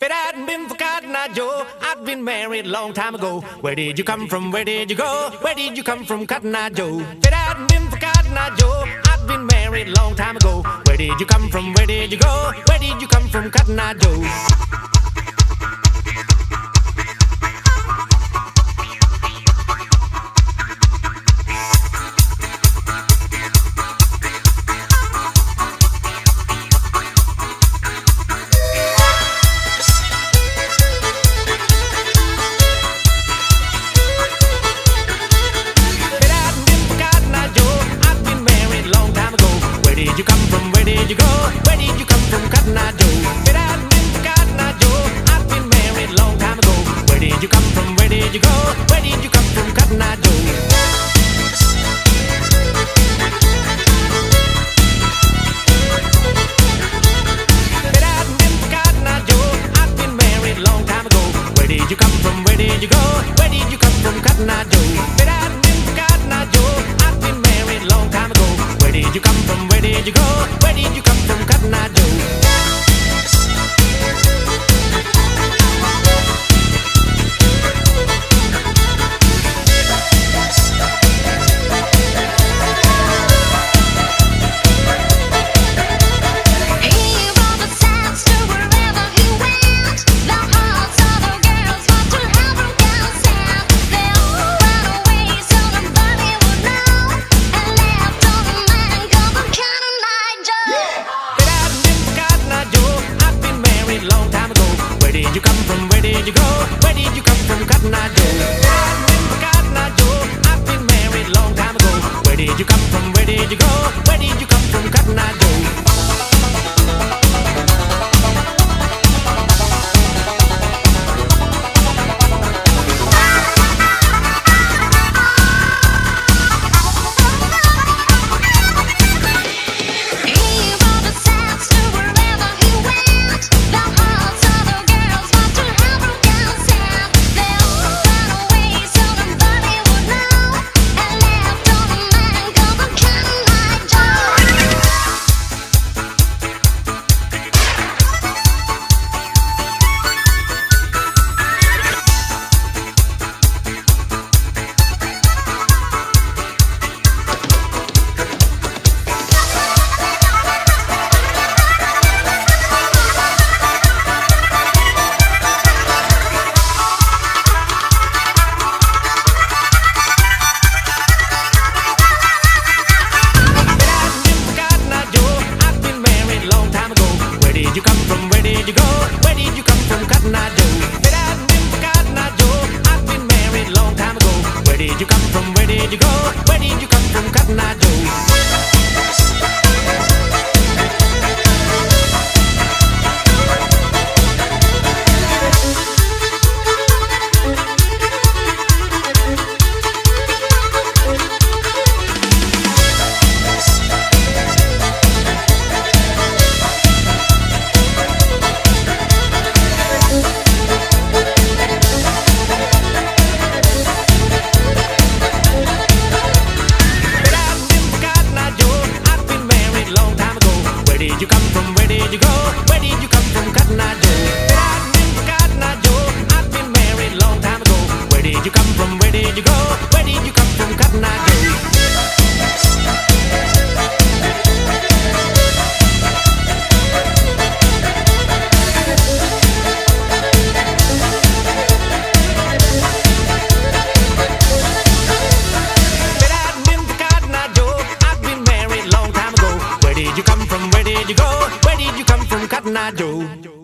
If it hadn't been for Cotton Eye Joe, I'd been married a long time ago. Where did you come from? Where did you go? Where did you come from, Cotton Eye Joe? If it hadn't been for Cotton Eye Joe, I'd been married a long time ago. Where did you come from? Where did you go? Where did you come from, Cotton Eye Joe? Where did you come from? Where did you go? Where did you come from, Cotton Eye Joe? If it hadn't been for Cotton Eye Joe, I'd been married a long time ago. Where did you come from? Where did you go? Where did you come from, Cotton Eye Joe? If it hadn't been for Cotton Eye Joe, I'd been married a long time ago. Where did you come from? Where did you go? Where did you come from, Cotton Eye Joe? If it hadn't been for Cotton Eye Joe, I'd been married a long time ago. Where did you come from? Where did you go? Where did you come from, Cotton Eye Joe? Where did you come from? Where did you go? Where did you come from, Cotton Eye Joe? Cotton Eye Joe, I've been married a long time ago. Where did you come from? Where did you go? Where did you come from, Cotton Eye Joe? Where did you come from? Where did you go? Where did you come from, Cotton Eye Joe? If it hadn't been for Cotton Eye Joe, I'd been married a long time ago. Where did you come from? Where did you go? Where did you come from, Cotton Eye Joe? Where did you come from? Where did you go? Where did you come from, Cotton Eye Joe? If it hadn't been for Cotton Eye Joe, I'd been married a long time ago. Where did you come from? Where did you go? Where did you come from, Cotton Eye Joe? Where did you come from? Where did you go? Where did you come from, Cotton Eye Joe?